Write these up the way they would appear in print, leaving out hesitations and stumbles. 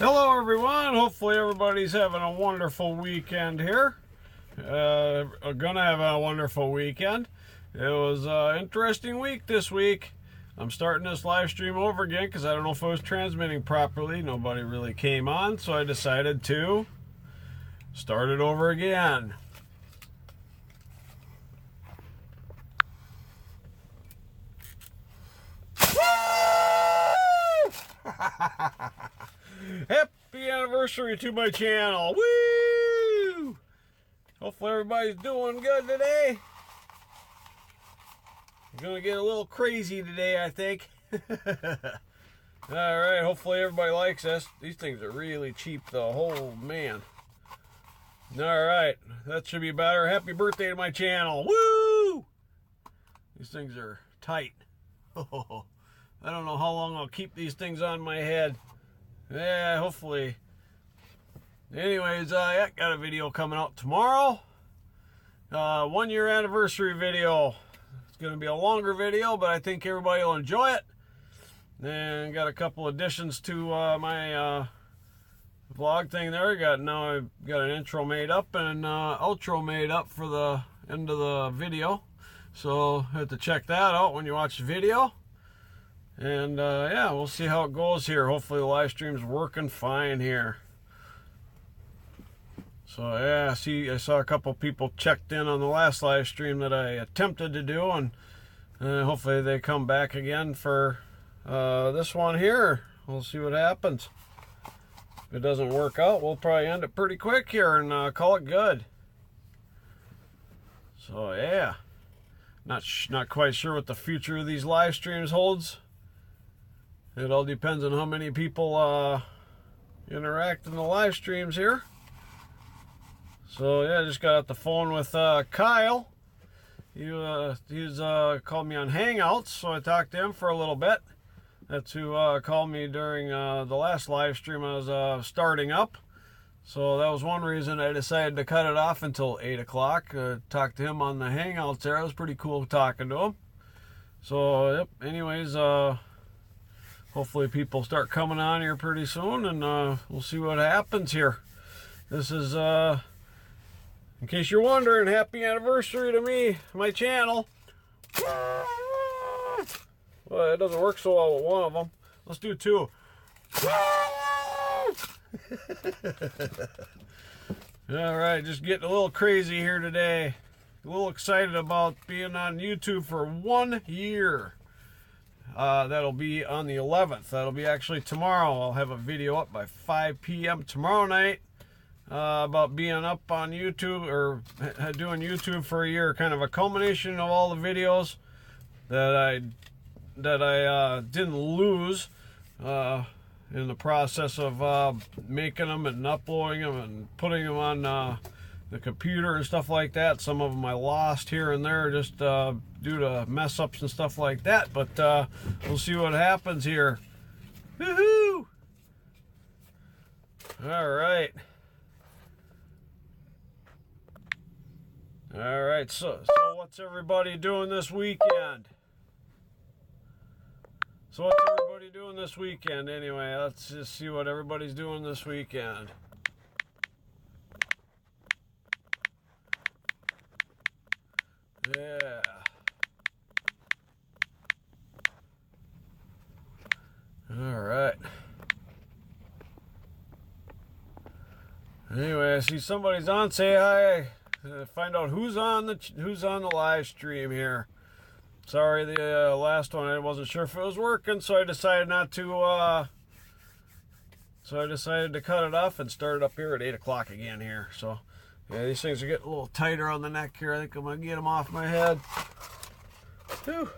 Hello everyone, hopefully everybody's having a wonderful weekend here. Gonna have a wonderful weekend. It was an interesting week this week. I'm starting this live stream over again because I don't know if I was transmitting properly. Nobody really came on, so I decided to start it over again. Happy anniversary to my channel. Woo! Hopefully everybody's doing good today. I'm gonna get a little crazy today, I think. Alright, hopefully everybody likes this. These things are really cheap though. Oh man. Alright, that should be better. Happy birthday to my channel. Woo! These things are tight. Oh, I don't know how long I'll keep these things on my head. Yeah, hopefully. Anyways, I got a video coming out tomorrow. 1 year anniversary video. It's going to be a longer video, but I think everybody will enjoy it. And got a couple additions to my vlog thing there. Now I've got an intro made up and outro made up for the end of the video. So have to check that out when you watch the video. And yeah, we'll see how it goes here. Hopefully the live stream's working fine here. So yeah, I saw a couple people checked in on the last live stream that I attempted to do, and hopefully they come back again for this one here. We'll see what happens. If it doesn't work out, we'll probably end it pretty quick here and call it good. So yeah, not quite sure what the future of these live streams holds. It all depends on how many people interact in the live streams here. So yeah, I just got off the phone with Kyle. He's called me on Hangouts, so I talked to him for a little bit. That's who called me during the last live stream I was starting up. So that was one reason I decided to cut it off until 8 o'clock. Talked to him on the Hangouts there. It was pretty cool talking to him. So yep, anyways, hopefully people start coming on here pretty soon, and we'll see what happens here. This is, in case you're wondering, happy anniversary to me, my channel. Well, it doesn't work so well with one of them. Let's do two. Alright, just getting a little crazy here today. A little excited about being on YouTube for 1 year. That'll be on the 11th. That'll be actually tomorrow. I'll have a video up by 5 p.m. tomorrow night about being up on YouTube, or doing YouTube for a year. Kind of a culmination of all the videos that I didn't lose in the process of making them and uploading them and putting them on the computer and stuff like that. Some of them I lost here and there just due to mess ups and stuff like that, but we'll see what happens here. Woohoo! Alright, so what's everybody doing this weekend? Anyway, let's just see what everybody's doing this weekend. Yeah. All right. Anyway, I see somebody's on. Say hi. Find out who's on the live stream here. Sorry, the last one I wasn't sure if it was working, so I decided not to. So I decided to cut it off and start it up here at 8 o'clock again here. So. Yeah, these things are getting a little tighter on the neck here. I think I'm going to get them off my head. Whew.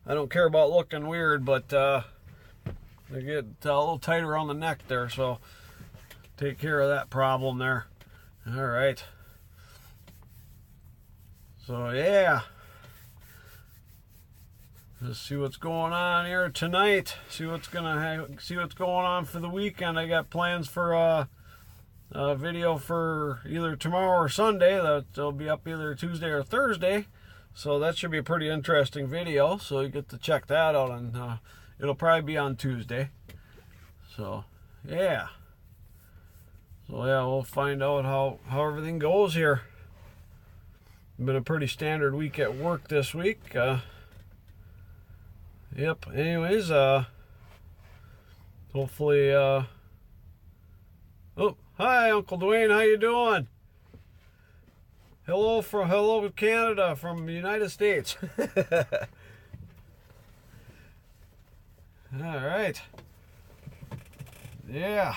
I don't care about looking weird, but they get a little tighter on the neck there, so take care of that problem there. All right. So, yeah. Let's see what's going on here tonight. See what's going on for the weekend. I got plans for video for either tomorrow or Sunday. That'll be up either Tuesday or Thursday, so that should be a pretty interesting video, so you get to check that out, and it'll probably be on Tuesday. So yeah, So yeah, we'll find out how everything goes here. Been a pretty standard week at work this week. Yep. Anyways, hopefully. Oh, hi, Uncle Dwayne. How you doing? Hello Canada from the United States. All right. Yeah.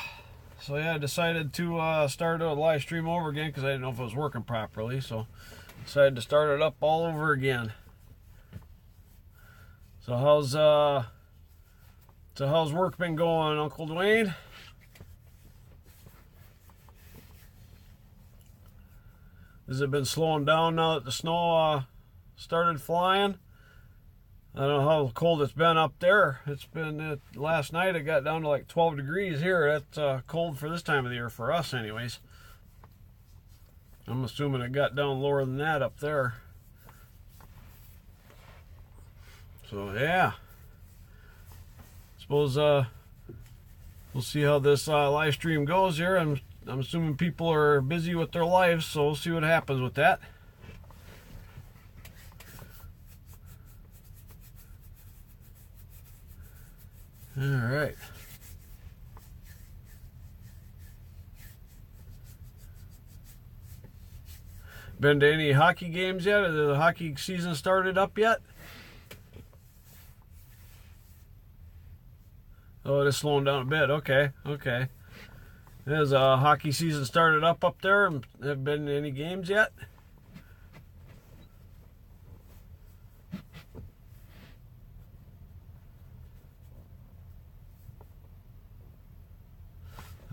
So yeah, I decided to start a live stream over again because I didn't know if it was working properly. So decided to start it up all over again. So how's work been going, Uncle Dwayne? Has it been slowing down now that the snow started flying? I don't know how cold it's been up there. It's been last night it got down to like 12 degrees here. That's cold for this time of the year for us anyways. I'm assuming it got down lower than that up there. So yeah. Suppose we'll see how this live stream goes here. I'm assuming people are busy with their lives, so we'll see what happens with that. All right. Been to any hockey games yet? Has the hockey season started up yet? Oh, it is slowing down a bit. Okay, okay. Has hockey season started up there? Have been any games yet?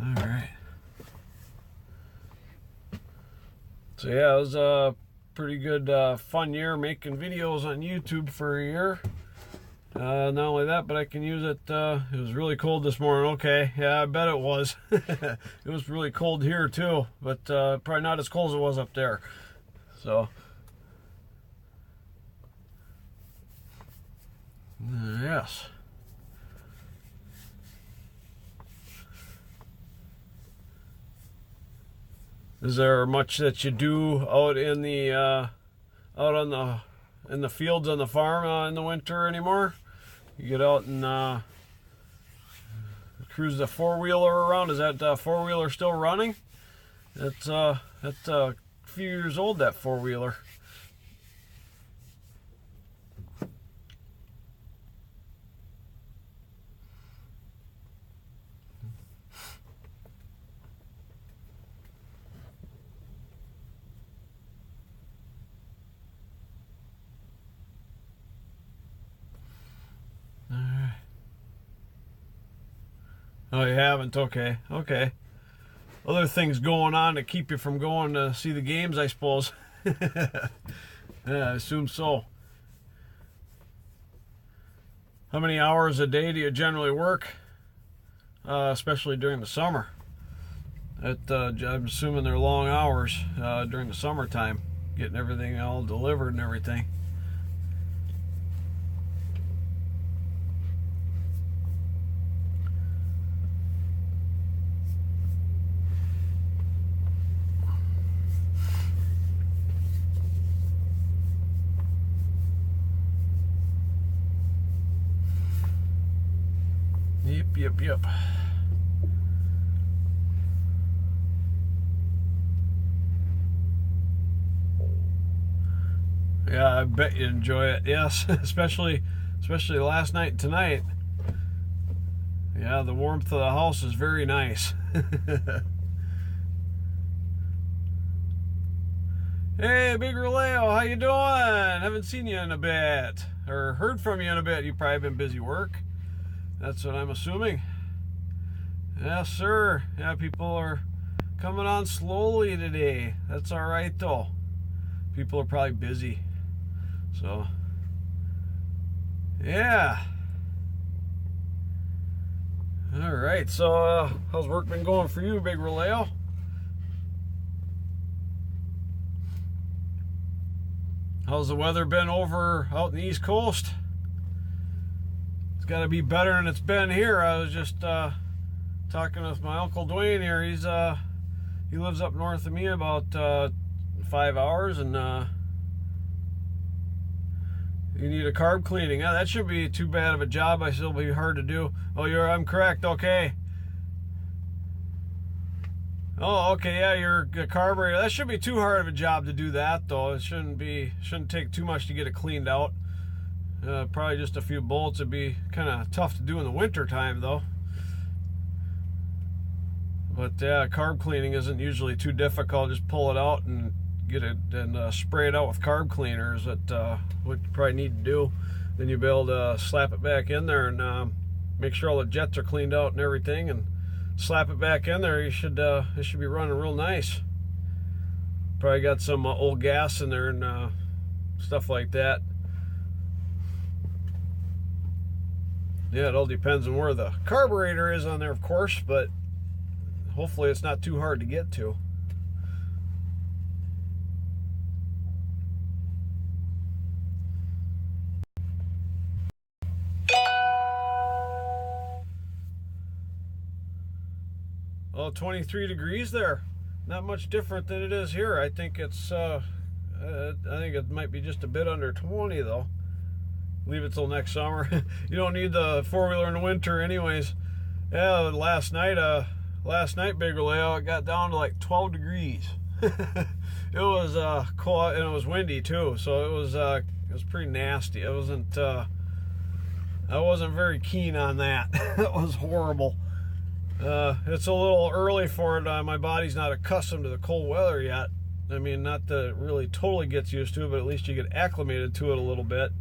All right. So yeah, it was a pretty good, fun year making videos on YouTube for a year. Not only that, but I can use it. It was really cold this morning. Okay, yeah, I bet it was. It was really cold here too, but probably not as cold as it was up there. So, yes. Is there much that you do out in the in the fields on the farm in the winter anymore? You get out and cruise the four-wheeler around. Is that four-wheeler still running? That's a few years old, that four-wheeler. Oh, you haven't? Okay, okay. Other things going on to keep you from going to see the games, I suppose. Yeah, I assume so. How many hours a day do you generally work? Especially during the summer. I'm assuming they're long hours during the summertime, getting everything all delivered and everything. Yep. Yeah, I bet you enjoy it. Yes, especially last night and tonight. Yeah, the warmth of the house is very nice. Hey, Big Releo, how you doing? Haven't seen you in a bit, or heard from you in a bit. You've probably been busy work. That's what I'm assuming. Yes, sir. Yeah, people are coming on slowly today. That's all right, though. People are probably busy. So, yeah. All right. So, how's work been going for you, Big Releo? How's the weather been over out in the East Coast? It's got to be better than it's been here. I was just talking with my Uncle Dwayne here. He lives up north of me about 5 hours, and you need a carb cleaning. Yeah, that shouldn't be too bad of a job. I still be hard to do. Oh, I'm correct. Okay. Oh, okay. Yeah, your carburetor. That shouldn't be too hard of a job to do that, though. It shouldn't take too much to get it cleaned out. Probably just a few bolts. It'd be kind of tough to do in the winter time, though. But yeah, carb cleaning isn't usually too difficult. Just pull it out and get it and spray it out with carb cleaners. That what you probably need to do. Then you'll be able to slap it back in there and make sure all the jets are cleaned out and everything, and slap it back in there. It should be running real nice. Probably got some old gas in there and stuff like that. Yeah, it all depends on where the carburetor is on there, of course, but hopefully it's not too hard to get to. Oh, 23 degrees there. Not much different than it is here. I think it's I think it might be just a bit under 20 though. Leave it till next summer. You don't need the four-wheeler in the winter anyways. Yeah, last night Big Layout, it got down to like 12 degrees. It was cold, and it was windy too, so it was pretty nasty. I wasn't very keen on that. It was horrible. It's a little early for it. My body's not accustomed to the cold weather yet. I mean, not that it really totally gets used to it, but at least you get acclimated to it a little bit.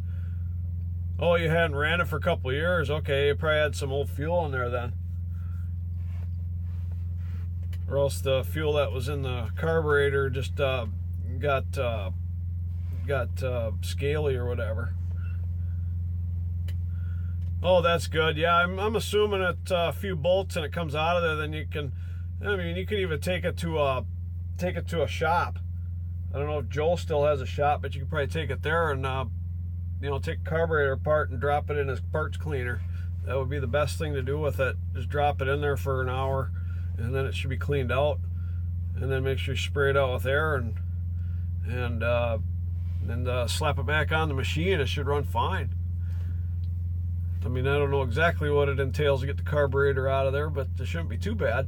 Oh, you hadn't ran it for a couple of years? Okay, you probably had some old fuel in there then. Or else the fuel that was in the carburetor just got scaly or whatever. Oh, that's good. Yeah, I'm assuming it's a few bolts and it comes out of there. Then you can, I mean, you can even take it to a shop. I don't know if Joel still has a shop, but you can probably take it there and take the carburetor apart and drop it in his parts cleaner. That would be the best thing to do with it. Just drop it in there for an hour, and then it should be cleaned out. And then make sure you spray it out with air and slap it back on the machine. It should run fine. I mean, I don't know exactly what it entails to get the carburetor out of there, but it shouldn't be too bad.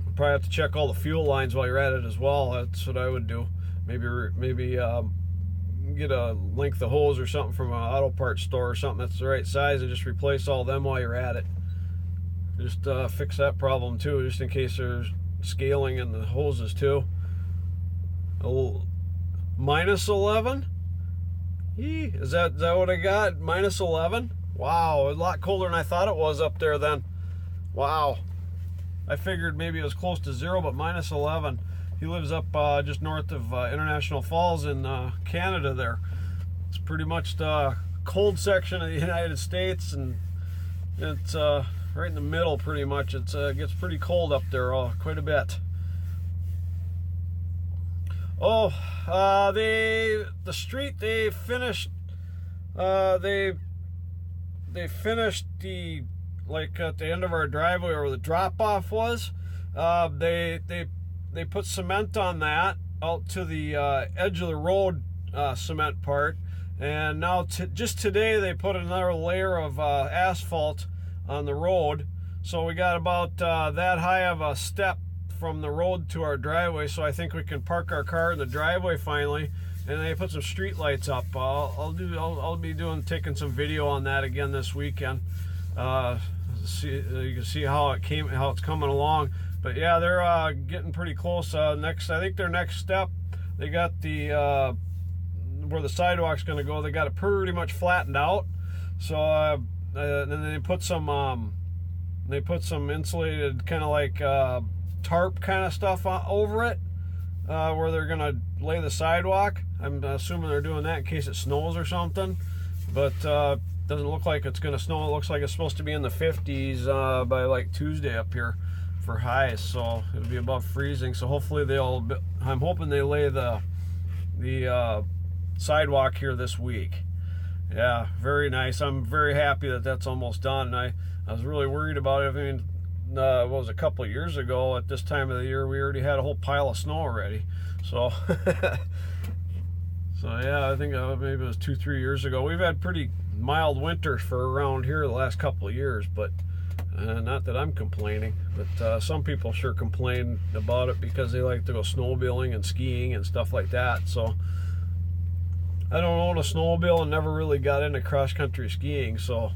You'll probably have to check all the fuel lines while you're at it as well. That's what I would do. Maybe get a length of hose or something from an auto parts store or something that's the right size, and just replace all them while you're at it. Just fix that problem too, just in case there's scaling in the hoses too. Minus 11? Is that what I got? Minus 11? Wow, a lot colder than I thought it was up there then. Wow. I figured maybe it was close to zero, but minus 11. He lives up just north of International Falls in Canada there. It's pretty much the cold section of the United States, and it's right in the middle pretty much. It gets pretty cold up there quite a bit. Oh, the street they finished. They finished the, like at the end of our driveway where the drop off was. They put cement on that out to the edge of the road, cement part, and now just today they put another layer of asphalt on the road. So we got about that high of a step from the road to our driveway, so I think we can park our car in the driveway finally. And they put some street lights up. I'll be taking some video on that again this weekend. You can see how it's coming along. But yeah, they're getting pretty close. I think their next step, they got the where the sidewalk's going to go. They got it pretty much flattened out. So and then they put some insulated kind of like tarp kind of stuff over it, where they're going to lay the sidewalk. I'm assuming they're doing that in case it snows or something. But doesn't look like it's going to snow. It looks like it's supposed to be in the 50s by like Tuesday up here for highs, so it'll be above freezing. So hopefully I'm hoping they lay the sidewalk here this week. Yeah, very nice. I'm very happy that that's almost done. I was really worried about it. I mean, what was a couple of years ago at this time of the year, we already had a whole pile of snow already. So, so yeah, I think maybe it was 2-3 years ago. We've had pretty mild winters for around here the last couple of years, but not that I'm complaining. But some people sure complain about it because they like to go snowmobiling and skiing and stuff like that. So I don't own a snowmobile and never really got into cross-country skiing. So,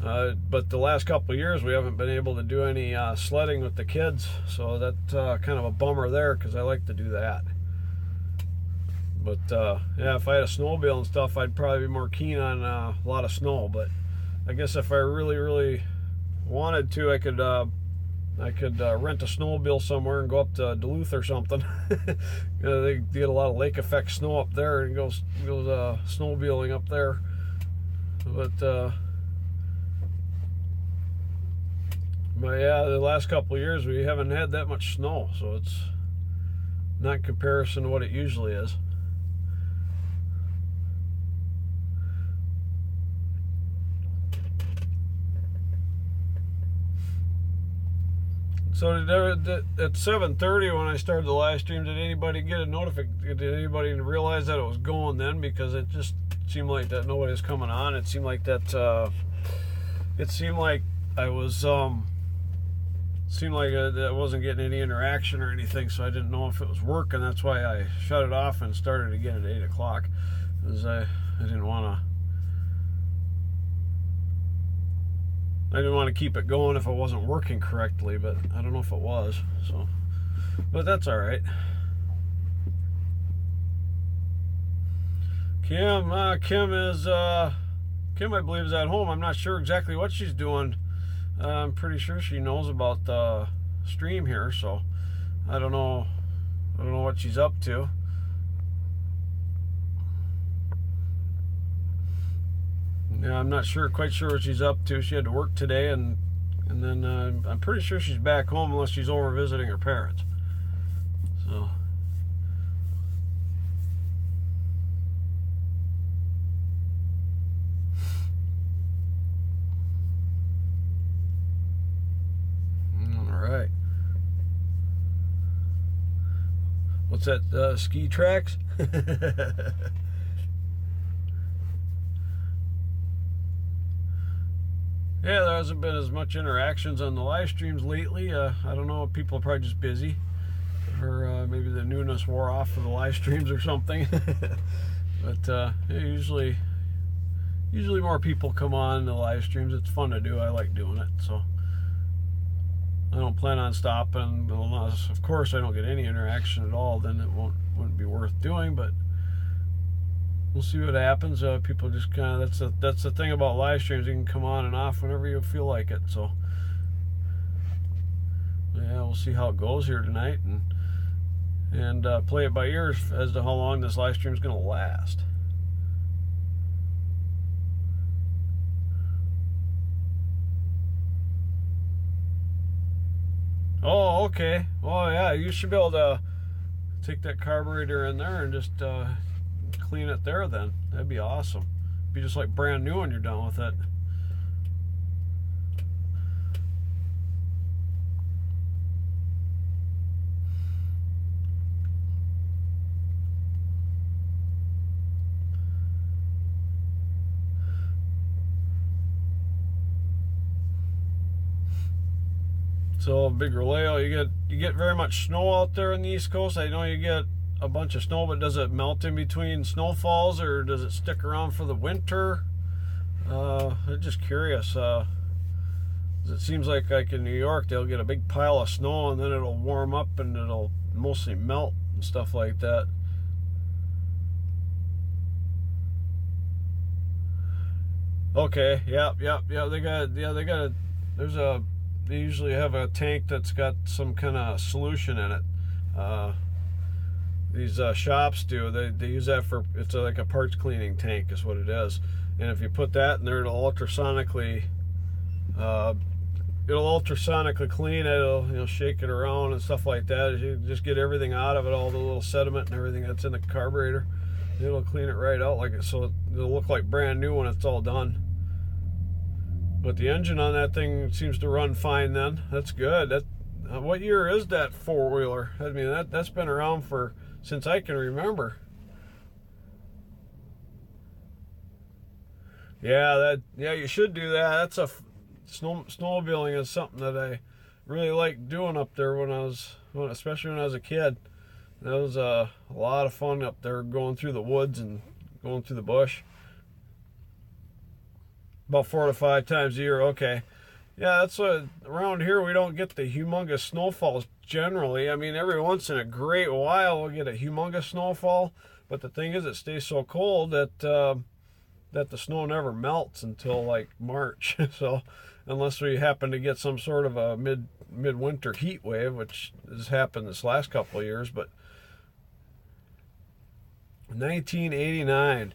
but the last couple of years we haven't been able to do any sledding with the kids. So that's kind of a bummer there because I like to do that. But yeah, if I had a snowmobile and stuff, I'd probably be more keen on a lot of snow. But I guess if I really wanted to, I could rent a snowmobile somewhere and go up to Duluth or something. You know, they get a lot of lake effect snow up there, and go snowmobiling up there. But yeah, the last couple of years we haven't had that much snow, so it's not in comparison to what it usually is. So at 7:30 when I started the live stream, did anybody get a notification? Did anybody realize that it was going then? Because it just seemed like that nobody was coming on. It seemed like that. It seemed like I was. Seemed like I wasn't getting any interaction or anything, so I didn't know if it was working. That's why I shut it off and started again at 8 o'clock, because I didn't want to. I didn't want to keep it going if it wasn't working correctly, but I don't know if it was. So, but that's all right. Kim, Kim, I believe, is at home. I'm not sure exactly what she's doing. I'm pretty sure she knows about the stream here, so I don't know what she's up to. Yeah, I'm not quite sure what she's up to. She had to work today, and then I'm pretty sure she's back home unless she's over visiting her parents. So. All right. What's that? Ski tracks? Yeah, there hasn't been as much interactions on the live streams lately. I don't know, people are probably just busy, or maybe the newness wore off for the live streams or something. But yeah, usually more people come on the live streams. It's fun to do. I like doing it, so I don't plan on stopping. Unless, of course, I don't get any interaction at all, then it wouldn't be worth doing. But we'll see what happens. People just kind of, that's the thing about live streams. You can come on and off whenever you feel like it. So yeah, we'll see how it goes here tonight, and play it by ear as to how long this live stream is going to last. Oh, okay. Oh yeah, you should be able to take that carburetor in there and just clean it there then. That'd be awesome. Be just like brand new when you're done with it. So Big Releo, you get very much snow out there on the East Coast. I know you get a bunch of snow, but does it melt in between snowfalls, or does it stick around for the winter? I'm just curious. It seems like in New York, they'll get a big pile of snow and then it'll warm up and it'll mostly melt and stuff like that. Okay, yeah. They usually have a tank that's got some kind of solution in it. These shops do. They use that for, it's like a parts cleaning tank is what it is. And if you put that in there, it'll ultrasonically clean it. It'll shake it around and stuff like that. You just get everything out of it, all the little sediment and everything that's in the carburetor. It'll clean it right out, like it, so it'll look like brand new when it's all done. But the engine on that thing seems to run fine then. That's good. What year is that four-wheeler? I mean, that's been around since I can remember. Yeah, you should do that. That's snowmobiling is something that I really liked doing up there especially when I was a kid. That was a lot of fun up there, going through the woods and going through the bush. About 4 to 5 times a year. Okay. Yeah, that's around here we don't get the humongous snowfalls generally. I mean, every once in a great while we'll get a humongous snowfall, but the thing is, it stays so cold that the snow never melts until like March. So unless we happen to get some sort of a midwinter heat wave, which has happened this last couple of years. But 1989.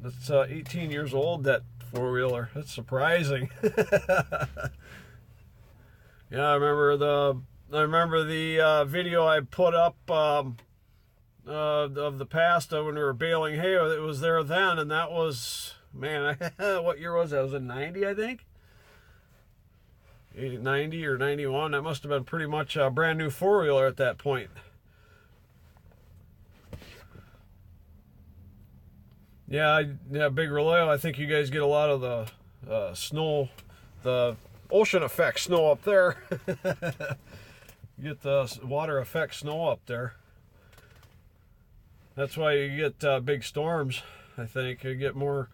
That's 18 years old, that four-wheeler. That's surprising. Yeah, I remember the video I put up of the past when we were baling hay. It was there then, and that was, man, what year was that? Was it 90, I think? 90 or 91. That must have been pretty much a brand new four-wheeler at that point. Yeah, Big Relay. I think you guys get a lot of the snow, the ocean effect snow up there. Get the water effect snow up there. That's why you get big storms. I think you get more.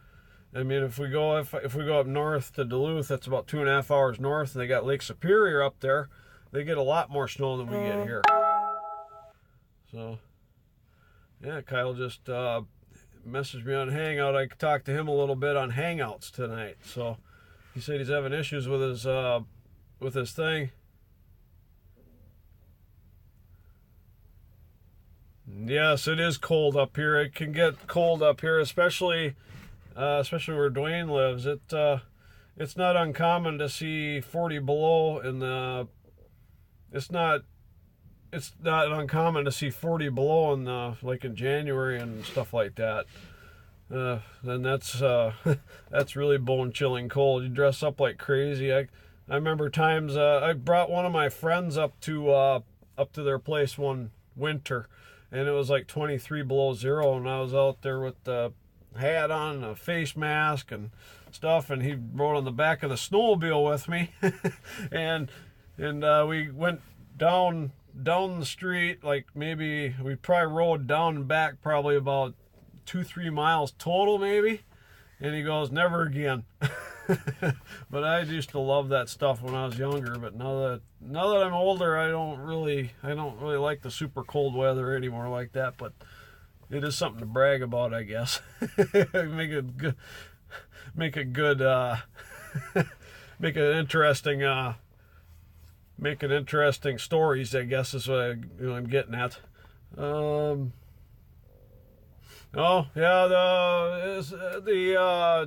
I mean, if we go up north to Duluth, that's about 2.5 hours north, and they got Lake Superior up there. They get a lot more snow than we get here. So, yeah, Kyle just messaged me on Hangout. I talked to him a little bit on Hangouts tonight. So he said he's having issues with his thing. Yes, it is cold up here. It can get cold up here, especially where Dwayne lives. It's not uncommon to see 40 below it's not uncommon to see 40 below like in January and stuff like that. Then that's really bone-chilling cold. You dress up like crazy. I remember times I brought one of my friends up to their place one winter, and it was like 23 below zero, and I was out there with the hat on and a face mask and stuff, and he rode on the back of the snowmobile with me. and we went down the street, like maybe we probably rode down and back probably about 2-3 miles total maybe, and he goes, never again. But I used to love that stuff when I was younger, but now that I'm older, I don't really like the super cold weather anymore like that. But it is something to brag about, I guess. make interesting stories, I guess, is what I'm getting at. Oh yeah, the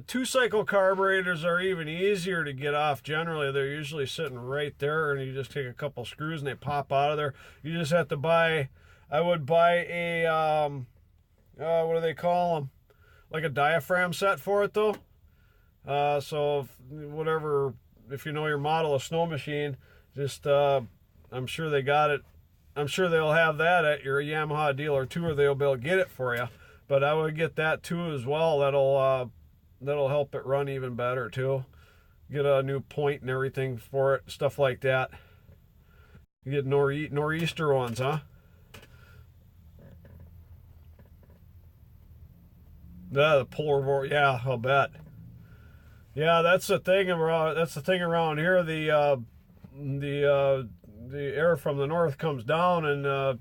2-cycle carburetors are even easier to get off. Generally, they're usually sitting right there, and you just take a couple screws and they pop out of there. You just have to buy. I would buy a what do they call them? Like a diaphragm set for it though. So if you know your model of snow machine, just I'm sure they got it. I'm sure they'll have that at your Yamaha dealer too, or they'll be able to get it for you. But I would get that too as well. That'll help it run even better too. Get a new point and everything for it, stuff like that. You get nor'easter ones, huh? The polar vortex. Yeah, I'll bet. Yeah, that's the thing around here. The air from the north comes down and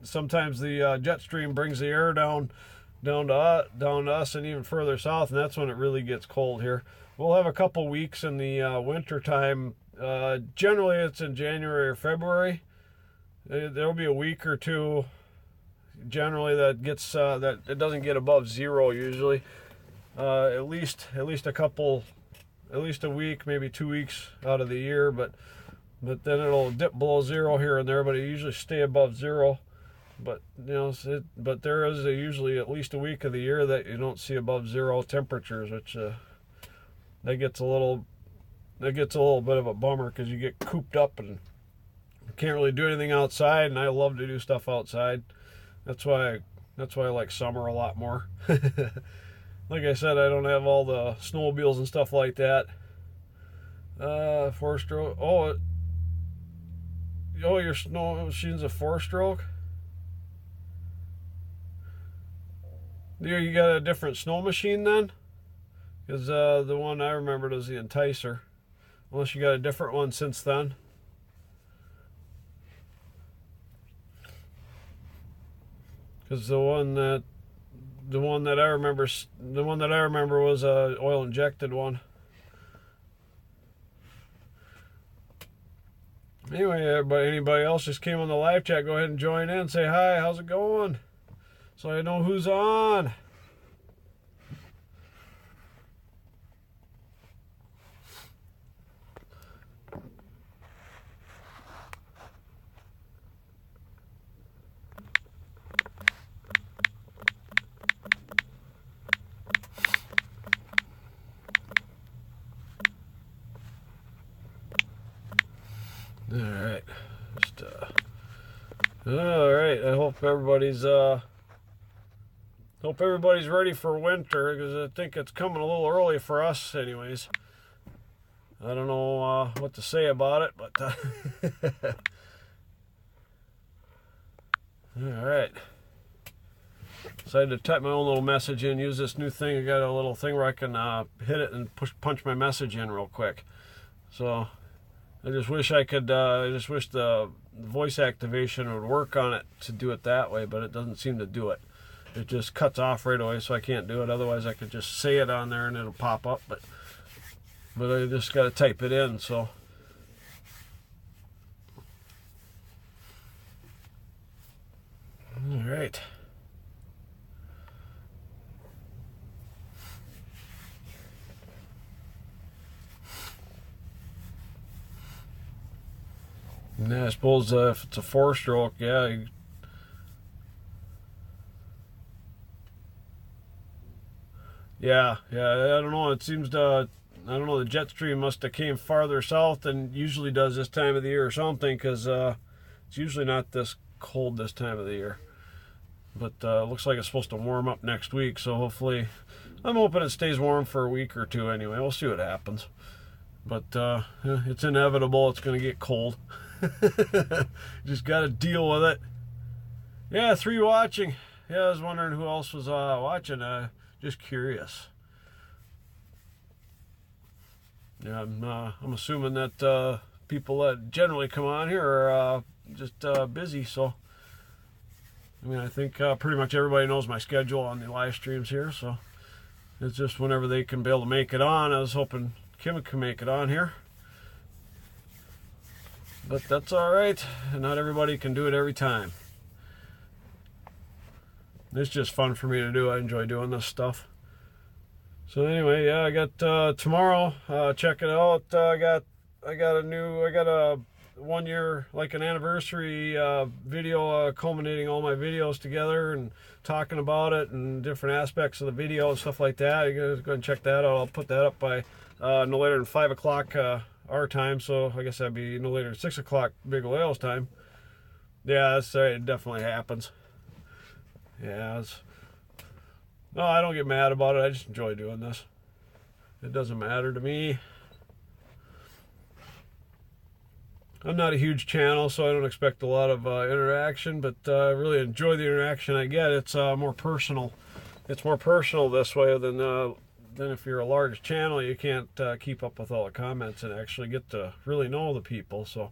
sometimes the jet stream brings the air down to us and even further south, and that's when it really gets cold here. We'll have a couple weeks in the winter time. Generally, it's in January or February. There'll be a week or two. Generally, that gets that it doesn't get above zero usually. At least a week, maybe 2 weeks out of the year, but then it'll dip below zero here and there, but it usually stay above zero. but you know, but there is usually at least a week of the year that you don't see above 0 temperatures, which that gets a little bit of a bummer because you get cooped up and can't really do anything outside. And I love to do stuff outside. That's why I like summer a lot more. Like I said, I don't have all the snowmobiles and stuff like that. 4-stroke. Oh, your snow machine's a 4-stroke? You got a different snow machine then? Because the one I remembered was the Enticer. Unless you got a different one since then. Because the one that I remember was a oil injected one. Anyway, anybody else just came on the live chat, go ahead and join in. Say hi, how's it going? So I know who's on. Alright. Alright, I hope everybody's ready for winter, because I think it's coming a little early for us anyways. I don't know what to say about it, but alright. Decided to type my own little message in, use this new thing. I got a little thing where I can hit it and punch my message in real quick. So I just wish I could, I just wish the voice activation would work on it to do it that way, but it doesn't seem to do it. It just cuts off right away, so I can't do it. Otherwise, I could just say it on there and it'll pop up, but I just got to type it in, so. All right. Yeah, I suppose if it's a 4-stroke, yeah. Yeah, I don't know. It seems to, I don't know, the jet stream must have came farther south than usually does this time of the year or something, because it's usually not this cold this time of the year. But looks like it's supposed to warm up next week, so hopefully, I'm hoping it stays warm for a week or two anyway. We'll see what happens. But it's inevitable. It's going to get cold. Just got to deal with it. Yeah, 3 watching. Yeah, I was wondering who else was watching. Just curious. Yeah, I'm assuming that people that generally come on here are just busy. So, I mean, I think pretty much everybody knows my schedule on the live streams here. So, it's just whenever they can be able to make it on. I was hoping Kim can make it on here. But that's all right. Not everybody can do it every time. It's just fun for me to do. I enjoy doing this stuff. So anyway, yeah, I got tomorrow. Check it out. I got a 1 year, like an anniversary video, culminating all my videos together and talking about it and different aspects of the video and stuff like that. You guys go and check that out. I'll put that up by no later than 5 o'clock our time, so I guess that'd be no later than 6 o'clock Big Whale's time. Yeah, that's right. It definitely happens. Yeah, no, I don't get mad about it. I just enjoy doing this. It doesn't matter to me. I'm not a huge channel, so I don't expect a lot of interaction, but I really enjoy the interaction I get. It's more personal. It's more personal this way than if you're a large channel. You can't keep up with all the comments and actually get to really know the people. So,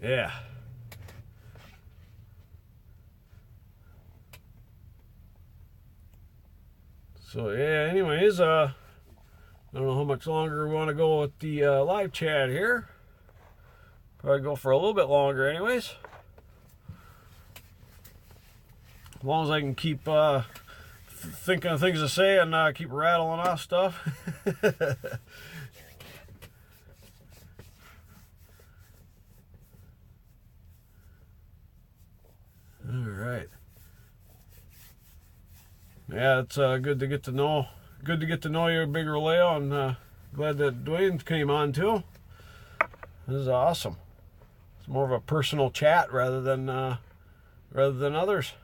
yeah. So yeah, anyways, I don't know how much longer we want to go with the live chat here. Probably go for a little bit longer anyways. As long as I can keep thinking of things to say and keep rattling off stuff. yeah, it's good to get to know. Good to get to know you, Big Roleo, and glad that Dwayne came on too. This is awesome. It's more of a personal chat rather than others.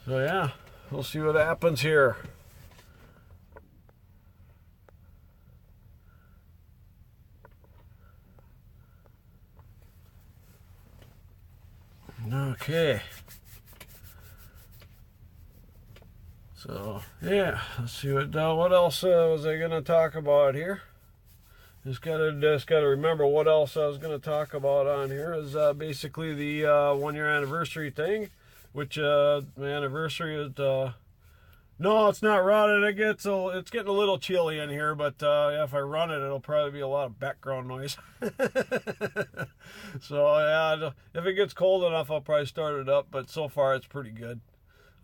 So yeah, we'll see what happens here. Okay. So yeah, let's see what else was I gonna talk about here. Just gotta remember what else I was gonna talk about on here is basically the 1-year anniversary thing, which my anniversary is. No, it's not running. It's getting a little chilly in here, but yeah, if I run it, it'll probably be a lot of background noise. So yeah, if it gets cold enough, I'll probably start it up. But so far, it's pretty good.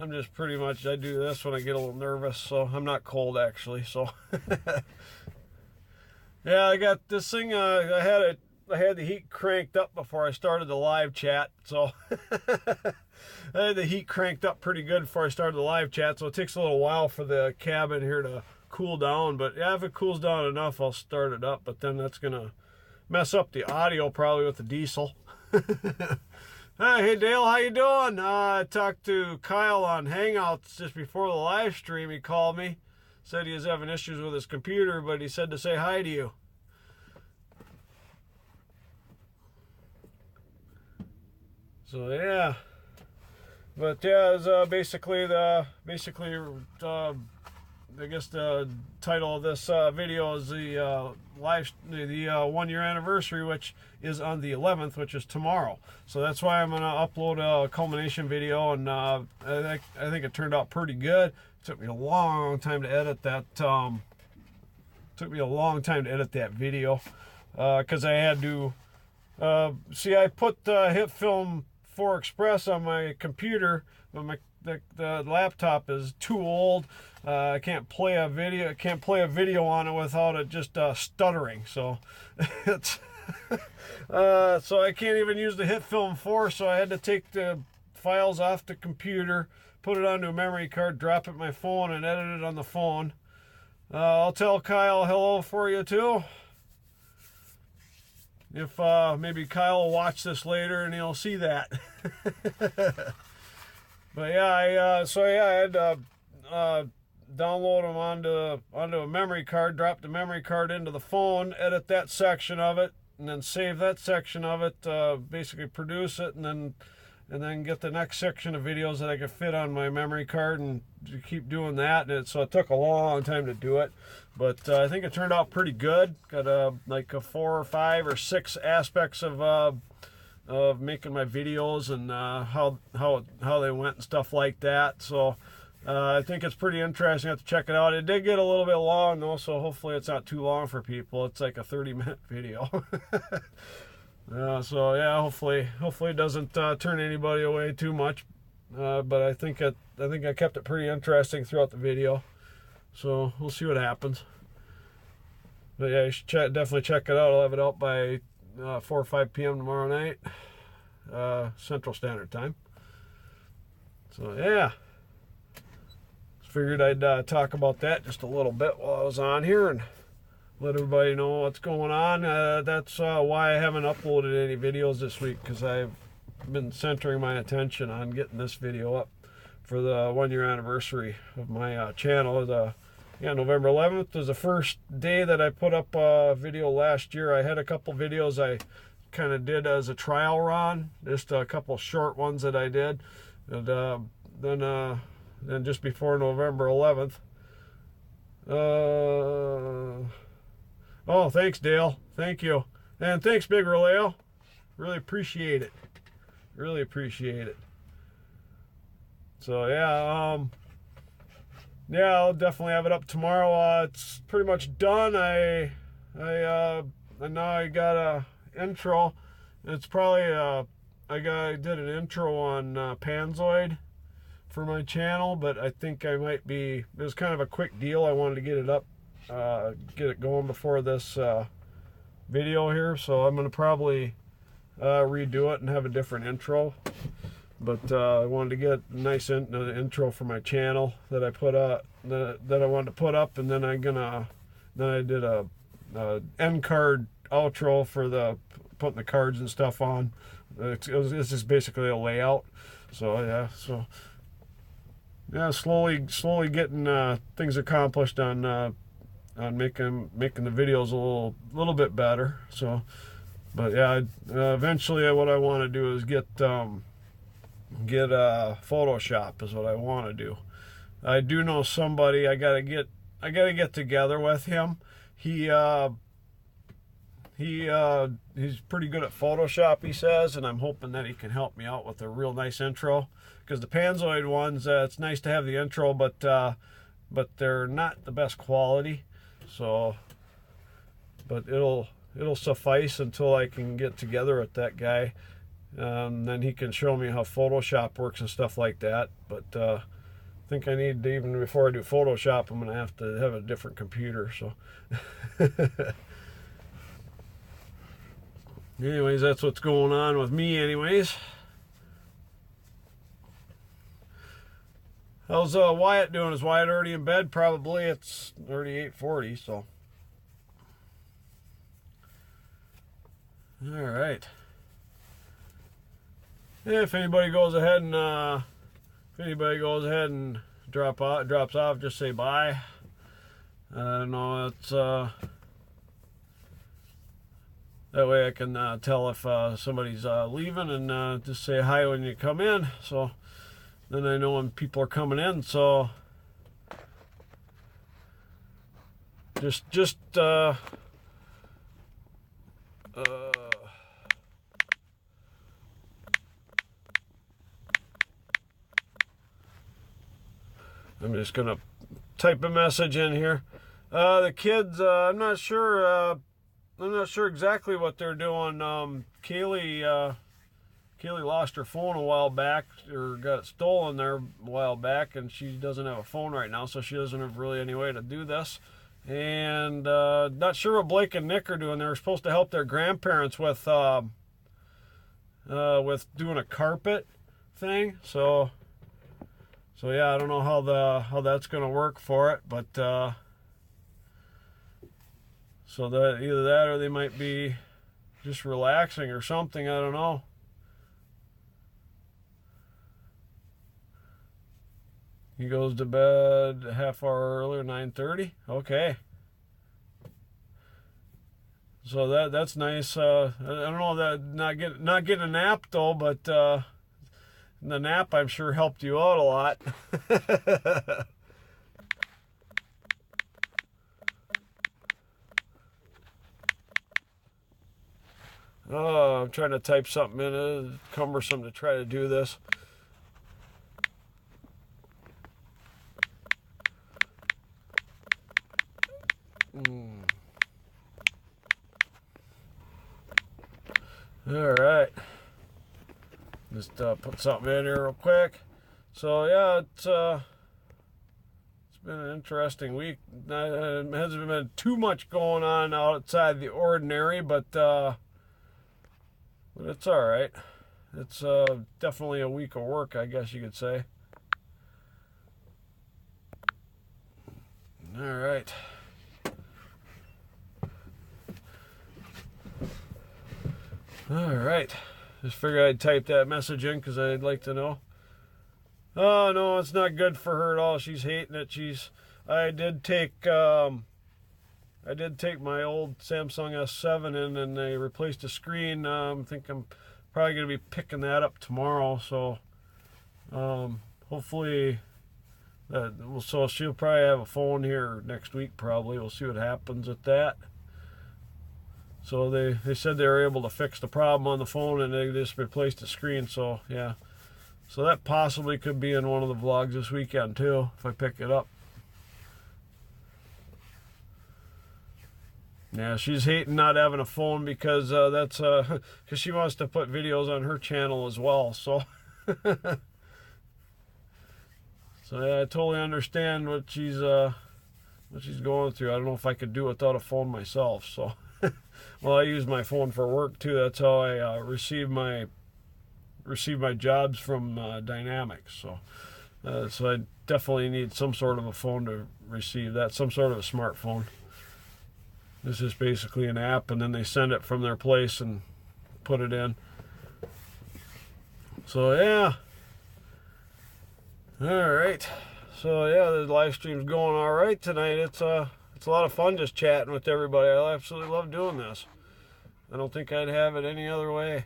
I'm just pretty much, I do this when I get a little nervous, so I'm not cold actually. So yeah, I got this thing. I had the heat cranked up before I started the live chat, so I had the heat cranked up pretty good before I started the live chat, so it takes a little while for the cabin here to cool down. But yeah, if it cools down enough, I'll start it up. But then that's gonna mess up the audio probably with the diesel. Hey Dale, how you doing? I talked to Kyle on Hangouts just before the live stream. He called me, said he was having issues with his computer, but he said to say hi to you. So yeah, but yeah, it's basically I guess the title of this video is the 1-year anniversary, which is on the 11th, which is tomorrow. So that's why I'm gonna upload a culmination video, and I think it turned out pretty good. It took me a long time to edit that. Video because I had to see. I put HitFilm 4 Express on my computer, but the laptop is too old. I can't play a video on it without it just stuttering. So it's so I can't even use the HitFilm 4. So I had to take the files off the computer, put it onto a memory card, drop it in my phone, and edit it on the phone. I'll tell Kyle hello for you too. If maybe Kyle will watch this later and he'll see that. But yeah, I had to download them onto a memory card, drop the memory card into the phone, edit that section of it, and then save that section of it, basically produce it, and then get the next section of videos that I could fit on my memory card, and keep doing that. And so it took a long time to do it, but I think it turned out pretty good. Got like 4 or 5 or 6 aspects of making my videos and how they went and stuff like that. So I think it's pretty interesting. I have to check it out. It did get a little bit long though, so hopefully it's not too long for people. It's like a 30-minute video. So yeah, hopefully it doesn't turn anybody away too much. But I think I kept it pretty interesting throughout the video. So we'll see what happens. But yeah, you should definitely check it out. I'll have it out by 4 or 5 p.m. tomorrow night, Central Standard Time. So yeah, figured I'd talk about that just a little bit while I was on here and let everybody know what's going on. That's why I haven't uploaded any videos this week, because I've been centering my attention on getting this video up for the 1-year anniversary of my channel. November 11th was the first day that I put up a video last year. I had a couple videos I kind of did as a trial run, just a couple short ones that I did, and then just before November 11th. Oh, thanks, Dale. Thank you. And thanks, Big Roleo. Really appreciate it. Really appreciate it. So, yeah, I'll definitely have it up tomorrow. It's pretty much done. I now I got a intro. It's probably I did an intro on Panzoid for my channel, but I think it was kind of a quick deal. I wanted to get it up, get it going before this video here, so I'm gonna probably redo it and have a different intro. But I wanted to get a nice intro for my channel that I put up, that I wanted to put up, and then I did a end card outro for the putting the cards and stuff on. It's just basically a layout. So yeah, slowly getting things accomplished on making the videos a little bit better. So, but yeah, eventually what I want to do is get Photoshop is what I want to do. I do know somebody. I gotta get together with him. He's pretty good at Photoshop, he says, and I'm hoping that he can help me out with a real nice intro. Because the Panzoid ones, it's nice to have the intro, but they're not the best quality. So, but it'll suffice until I can get together with that guy. Then he can show me how Photoshop works and stuff like that. But I think I need to, even before I do Photoshop, I'm going to have to have a different computer. So anyways, that's what's going on with me anyways. How's Wyatt doing? Is Wyatt already in bed? Probably. It's already 8:40, so. All right. Yeah, if anybody goes ahead and drops off, just say bye. I don't know. It's that way I can tell if somebody's leaving, and just say hi when you come in. So then I know when people are coming in. So I'm just gonna type a message in here. The kids, I'm not sure exactly what they're doing. Kaylee lost her phone a while back, or got it stolen there a while back, and she doesn't have a phone right now, so she doesn't have really any way to do this. And not sure what Blake and Nick are doing. They were supposed to help their grandparents with doing a carpet thing. So yeah, I don't know how that's gonna work for it, but so that either that or they might be just relaxing or something. I don't know. He goes to bed a half hour earlier, 9:30. Okay. So that's nice. I don't know, that not getting a nap though, but the nap I'm sure helped you out a lot. Oh, I'm trying to type something in. It's cumbersome to try to do this. All right. Just put something in here real quick. So yeah, it's been an interesting week. It hasn't been too much going on outside the ordinary, but it's all right. It's definitely a week of work, I guess you could say. All right. All right. Just figured I'd type that message in because I'd like to know. Oh no, it's not good for her at all. She's hating it. I did take my old Samsung S7 in, and they replaced the screen. I think I'm probably gonna be picking that up tomorrow. So hopefully so she'll probably have a phone here next week. Probably we'll see what happens with that. So they said they were able to fix the problem on the phone, and they just replaced the screen. So yeah, so that possibly could be in one of the vlogs this weekend too if I pick it up. Yeah, she's hating not having a phone because because she wants to put videos on her channel as well. So so yeah, I totally understand what she's going through. I don't know if I could do it without a phone myself. So well, I use my phone for work too. That's how I receive my receive my jobs from Dynamics. So I definitely need some sort of a phone to receive that, some sort of a smartphone. This is basically an app, and then they send it from their place and put it in. So yeah. All right. So yeah, the live stream's going all right tonight. It's a lot of fun just chatting with everybody. I absolutely love doing this. I don't think I'd have it any other way.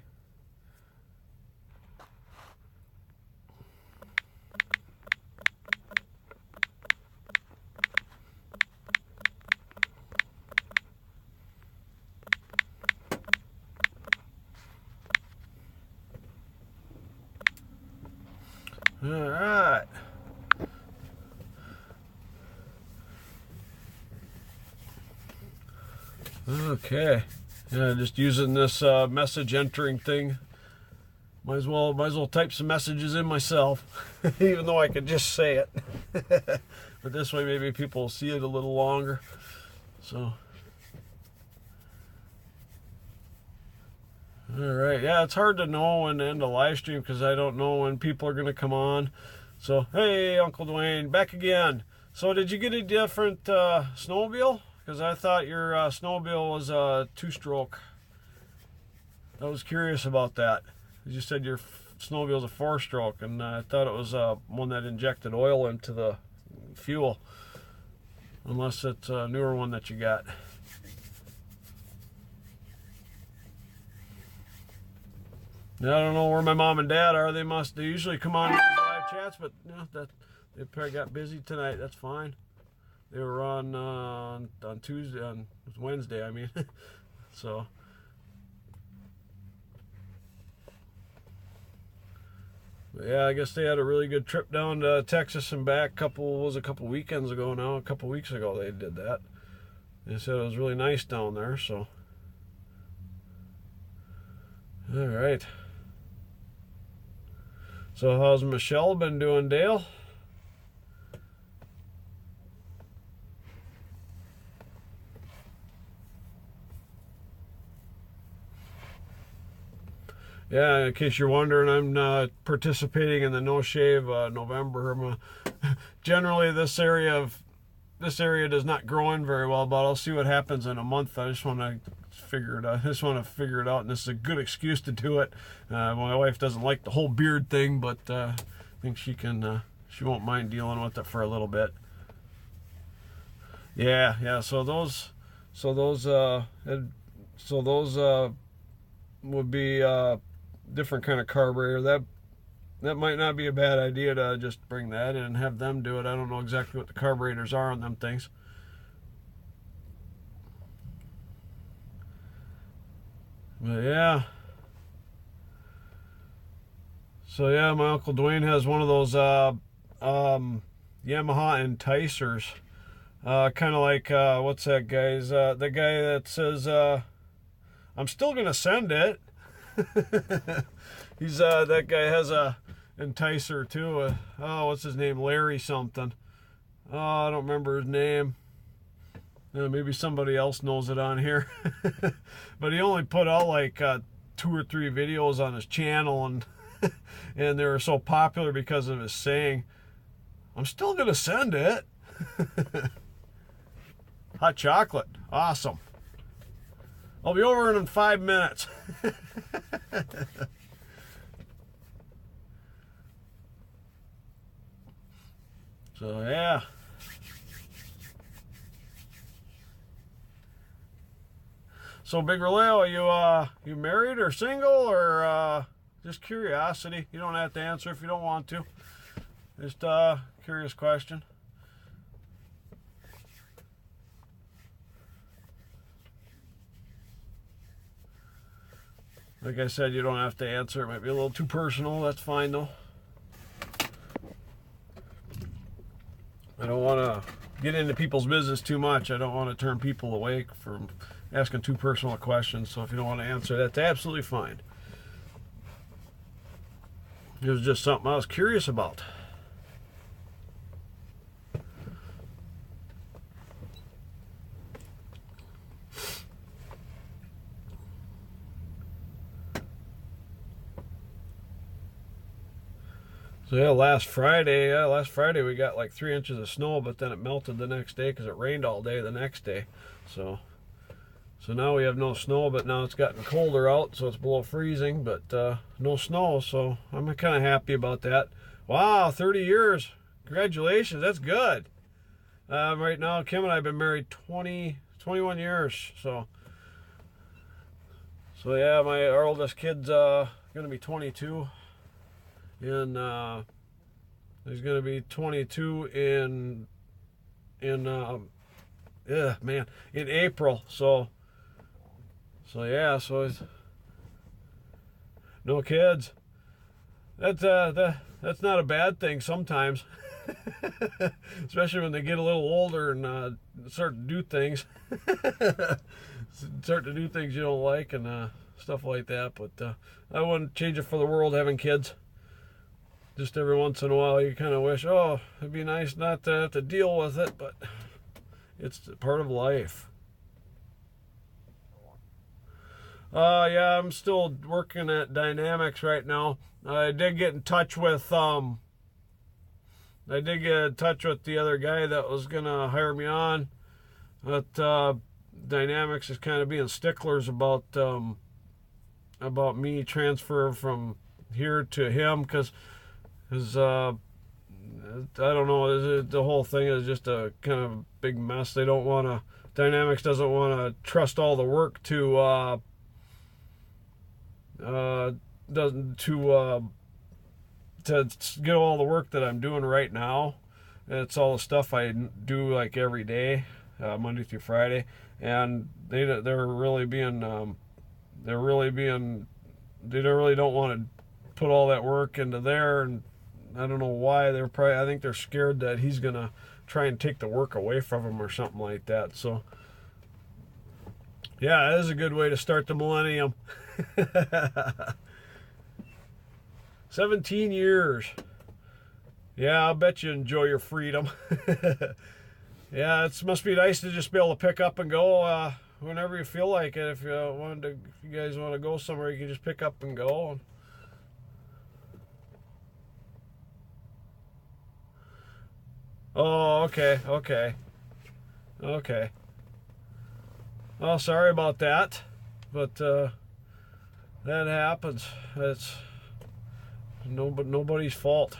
All right. Okay. Yeah, just using this message entering thing. Might as well type some messages in myself, even though I could just say it. But this way, maybe people will see it a little longer. So. All right, yeah, it's hard to know when to end a live stream because I don't know when people are going to come on. So, hey, Uncle Dwayne, back again. So, did you get a different snowmobile? Because I thought your snowmobile was a 2-stroke. I was curious about that. You said your snowmobile is a 4-stroke, and I thought it was one that injected oil into the fuel. Unless it's a newer one that you got. I don't know where my mom and dad are. They usually come on these live chats, but you know, they probably got busy tonight. That's fine. They were on Tuesday, on Wednesday, I mean. So. But yeah, I guess they had a really good trip down to Texas and back. A couple weekends ago now. A couple weeks ago they did that. They said it was really nice down there. So. All right. So how's Michelle been doing, Dale? Yeah, in case you're wondering, I'm not participating in the No Shave November. Generally, this area does not grow in very well, but I'll see what happens in a month. I just want to figure it out. And this is a good excuse to do it. My wife doesn't like the whole beard thing, but I think she won't mind dealing with it for a little bit. Yeah. So those would be different kind of carburetor. That might not be a bad idea to just bring that in and have them do it. I don't know exactly what the carburetors are on them things. But yeah. So yeah, my Uncle Dwayne has one of those Yamaha Enticers. Kind of like, what's that guy's? The guy that says, I'm still going to send it. That guy has a Enticer too. What's his name? Larry something. I don't remember his name. Maybe somebody else knows it on here. But he only put out like 2 or 3 videos on his channel, and and they were so popular because of his saying, I'm still gonna send it. Hot chocolate. Awesome. I'll be over in 5 minutes. So yeah. So Big Relay, are you married or single, or just curiosity? You don't have to answer if you don't want to. Just curious question. Like I said, you don't have to answer. It might be a little too personal. That's fine though. I don't want to get into people's business too much. I don't want to turn people away from asking too personal questions. So if you don't want to answer, that's absolutely fine. It was just something I was curious about. So yeah, last Friday we got like 3 inches of snow, but then it melted the next day because it rained all day the next day. So now we have no snow, but now it's gotten colder out, so it's below freezing, but no snow, so I'm kind of happy about that. Wow, 30 years. Congratulations, that's good. Right now, Kim and I have been married 21 years, so yeah, our oldest kid's gonna be 22, and he's gonna be 22 in April. So yeah, so it's no kids. That's not a bad thing sometimes. Especially when they get a little older and start to do things. Start to do things you don't like and stuff like that. But I wouldn't change it for the world, having kids. Just every once in a while you kind of wish, oh, it'd be nice not to have to deal with it, but it's part of life. Yeah, I'm still working at Dynamics right now. I did get in touch with the other guy that was gonna hire me on, but Dynamics is kind of being sticklers about me transfer from here to him, because I don't know, the whole thing is just a kind of big mess. Dynamics doesn't want to trust all the work to get all the work that I'm doing right now. It's all the stuff I do like every day, Monday through Friday, and they really don't want to put all that work into there, and I don't know why. I think they're scared that he's gonna try and take the work away from him or something like that. So yeah, that is a good way to start the millennium. 17 years. Yeah, I'll bet you enjoy your freedom. Yeah, it must be nice to just be able to pick up and go whenever you feel like it. If you guys want to go somewhere, you can just pick up and go. Oh, okay. Well, sorry about that, but that happens. It's nobody's fault.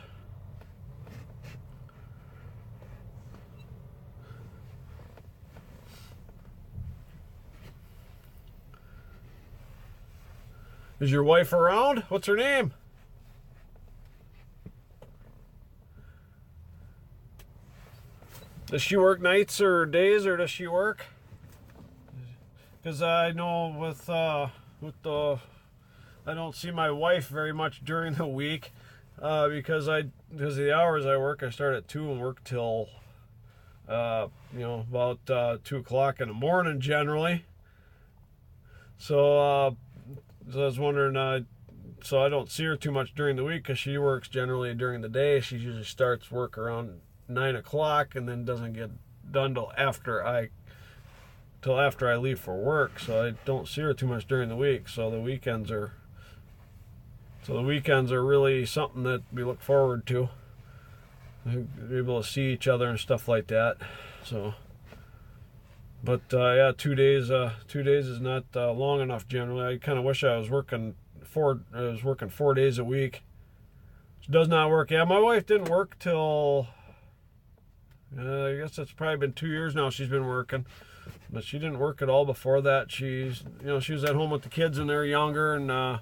Is your wife around? What's her name? Does she work nights or days, or does she work? Because I know I don't see my wife very much during the week, because of the hours I work. I start at 2 and work till about 2 o'clock in the morning generally. So I was wondering, so I don't see her too much during the week, because she works generally during the day. She usually starts work around 9 o'clock and then doesn't get done till after I leave for work. So I don't see her too much during the week. So the weekends are really something that we look forward to. We're able to see each other and stuff like that. So, but yeah, 2 days is not long enough generally. I kind of wish I was working 4 days a week. It does not work. Yeah, my wife didn't work till I guess it's probably been 2 years now she's been working, but she didn't work at all before that. She was at home with the kids when they're younger, and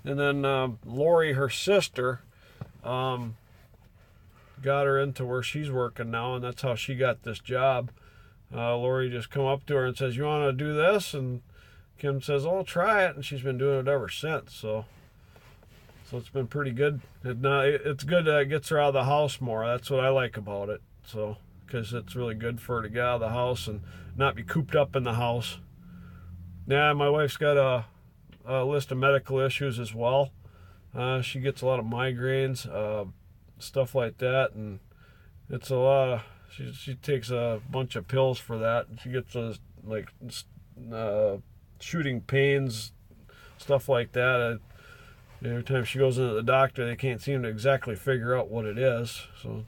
then Lori, her sister, got her into where she's working now, and that's how she got this job. Lori just come up to her and says, "You want to do this?" And Kim says, "Oh, try it," and she's been doing it ever since. So it's been pretty good. It's good that it gets her out of the house more. That's what I like about it. So, because it's really good for her to get out of the house and not be cooped up in the house. Yeah, my wife's got a list of medical issues as well. She gets a lot of migraines, stuff like that, and it's a lot of. She takes a bunch of pills for that. She gets shooting pains, stuff like that. Every time she goes into the doctor, they can't seem to exactly figure out what it is. So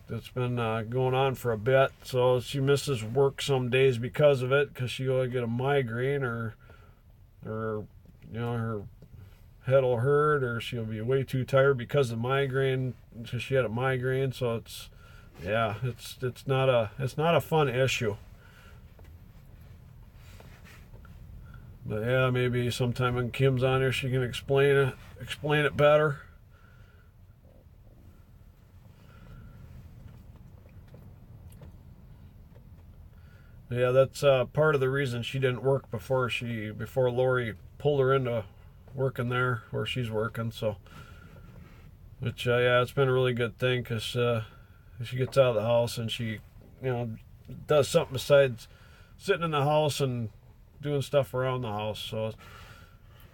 it's been going on for a bit. So she misses work some days because of it, because she'll get a migraine, or you know, her head will hurt, or she'll be way too tired because of migraine. So she had a migraine. So it's not a fun issue. But yeah, maybe sometime when Kim's on here, she can explain it better. Yeah, that's part of the reason she didn't work before Lori pulled her into working there where she's working. So, which yeah, it's been a really good thing, because she gets out of the house and she, you know, does something besides sitting in the house and doing stuff around the house. So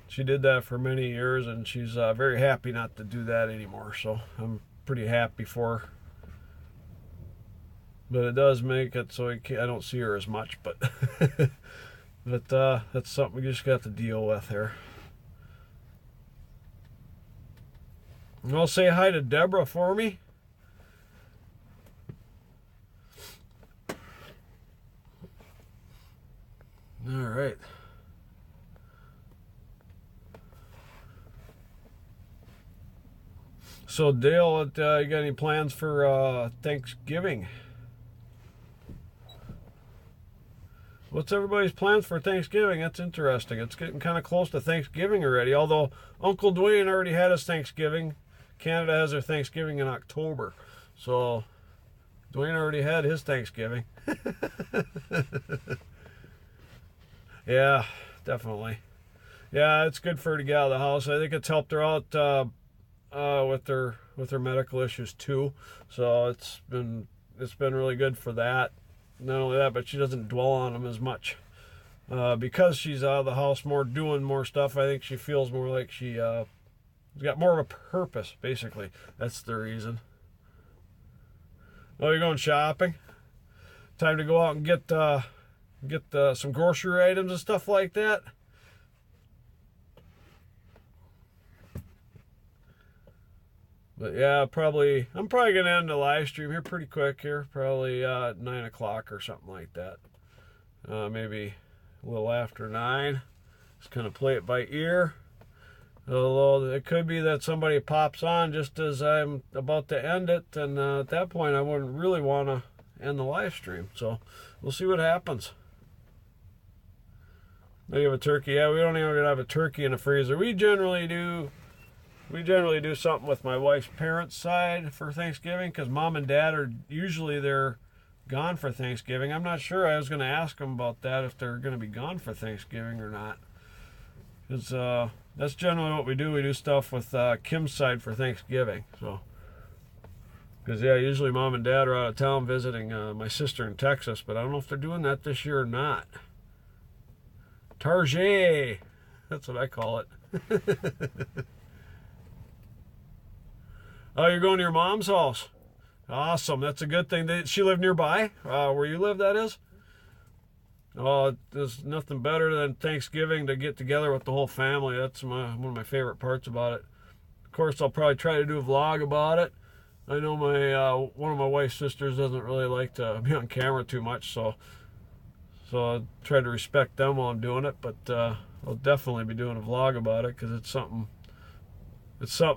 she did that for many years, and she's very happy not to do that anymore. So I'm pretty happy for her. But it does make it so I don't see her as much. But but that's something we just got to deal with here. And I'll say hi to Deborah for me. All right. So Dale, you got any plans for Thanksgiving? What's everybody's plans for Thanksgiving? That's interesting. It's getting kind of close to Thanksgiving already, although Uncle Dwayne already had his Thanksgiving. Canada has their Thanksgiving in October. So Dwayne already had his Thanksgiving. Yeah, definitely. Yeah, it's good for her to get out of the house. I think it's helped her out with her medical issues too. So it's been really good for that. Not only that, but she doesn't dwell on them as much because she's out of the house more, doing more stuff. I think she feels more like she's got more of a purpose. Basically, that's the reason. Oh, you're going shopping? Time to go out and get some grocery items and stuff like that. But yeah, I'm probably gonna end the live stream here pretty quick here, probably 9 o'clock or something like that. Maybe a little after 9. Just kind of play it by ear. Although it could be that somebody pops on just as I'm about to end it, and at that point I wouldn't really want to end the live stream. So we'll see what happens. Do you have a turkey? Yeah, we don't even have a turkey in the freezer. We generally do something with my wife's parents' side for Thanksgiving, because Mom and Dad are usually they're gone for Thanksgiving. I'm not sure. I was going to ask them about that, if they're going to be gone for Thanksgiving or not. Because that's generally what we do. We do stuff with Kim's side for Thanksgiving. So, because yeah, usually Mom and Dad are out of town visiting my sister in Texas, but I don't know if they're doing that this year or not. Target, that's what I call it. Oh, you're going to your mom's house. Awesome. That's a good thing. She live nearby, where you live, that is? Oh, there's nothing better than Thanksgiving to get together with the whole family. That's one of my favorite parts about it. Of course, I'll probably try to do a vlog about it. I know one of my wife's sisters doesn't really like to be on camera too much, so I try to respect them while I'm doing it. But I'll definitely be doing a vlog about it, because it's something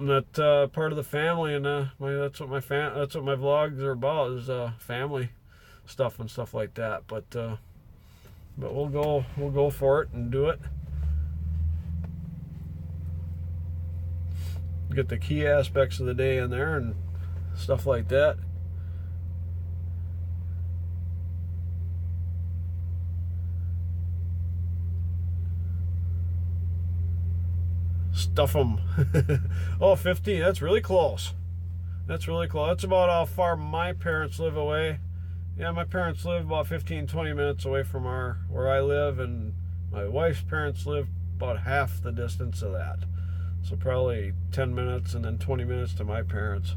that part of the family, and that's what my vlogs are about, is family stuff and stuff like that. But we'll go for it and do it. Get the key aspects of the day in there and stuff like that. Stuff them. Oh, 15. That's really close. That's really close. That's about how far my parents live away. Yeah, my parents live about 15-20 minutes away from where I live, and my wife's parents live about half the distance of that. So probably 10 minutes and then 20 minutes to my parents.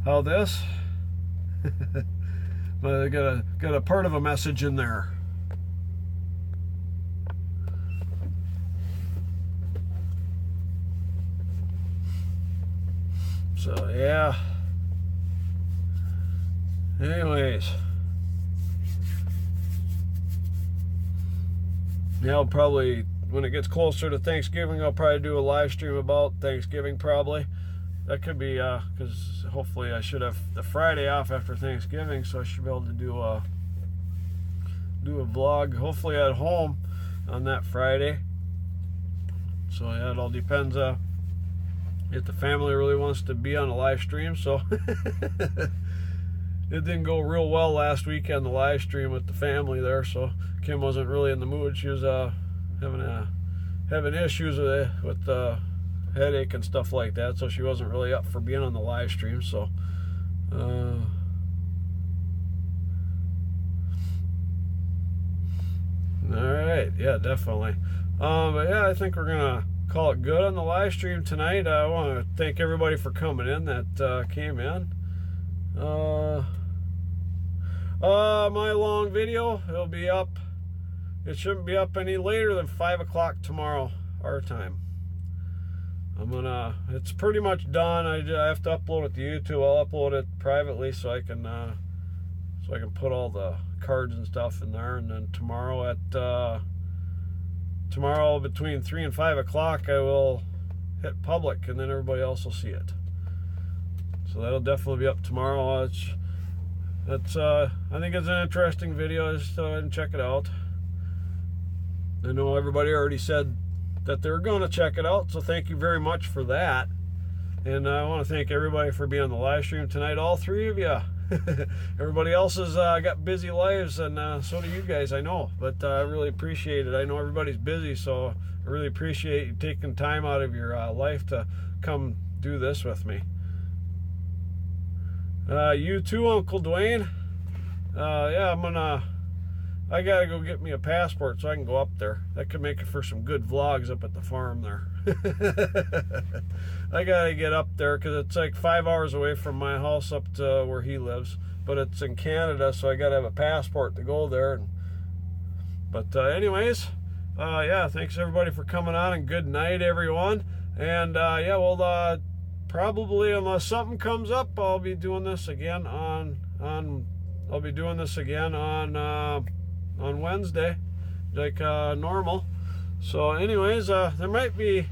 How this? But I got a part of a message in there. So yeah. Anyways, yeah, I'll probably, when it gets closer to Thanksgiving, I'll probably do a live stream about Thanksgiving probably. That could be, because hopefully I should have the Friday off after Thanksgiving, so I should be able to do a vlog, hopefully at home on that Friday. So yeah, it all depends if the family really wants to be on a live stream. So it didn't go real well last weekend, the live stream with the family there, so Kim wasn't really in the mood. She was having issues with the headache and stuff like that, so she wasn't really up for being on the live stream. So alright, yeah, definitely. But yeah, I think we're gonna call it good on the live stream tonight. I want to thank everybody for coming in that came in. My long video, it'll be up. It shouldn't be up any later than 5 o'clock tomorrow, our time. It's pretty much done. I have to upload it to YouTube. I'll upload it privately so I can put all the cards and stuff in there. And then tomorrow between 3 and 5 o'clock, I will hit public, and then everybody else will see it. So that'll definitely be up tomorrow. I think it's an interesting video. Just go ahead and check it out. I know everybody already said that they're going to check it out, so thank you very much for that. And I want to thank everybody for being on the live stream tonight, all three of you. Everybody else has got busy lives, and so do you guys, I know. But I really appreciate it. I know everybody's busy, so I really appreciate you taking time out of your life to come do this with me. You too, Uncle Dwayne. Yeah, I gotta go get me a passport so I can go up there. That could make it for some good vlogs up at the farm there. I gotta get up there because it's like 5 hours away from my house up to where he lives, but it's in Canada, so I gotta have a passport to go there. But anyways, yeah, thanks everybody for coming on, and good night, everyone. And yeah, well, probably unless something comes up, I'll be doing this again on Wednesday, like normal. So anyways, there might be,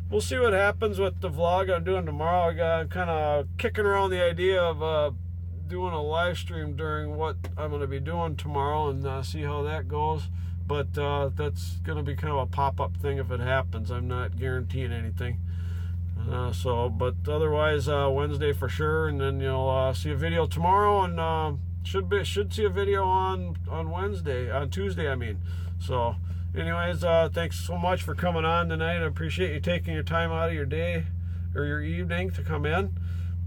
we'll see what happens with the vlog I'm doing tomorrow. I'm kind of kicking around the idea of doing a live stream during what I'm going to be doing tomorrow, and see how that goes. But that's going to be kind of a pop-up thing if it happens. I'm not guaranteeing anything. But otherwise, Wednesday for sure, and then you'll see a video tomorrow, and should see a video on Tuesday, I mean. So anyways, thanks so much for coming on tonight. I appreciate you taking your time out of your day or your evening to come in,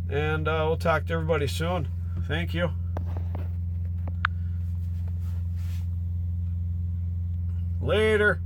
and we'll talk to everybody soon. Thank you. Later.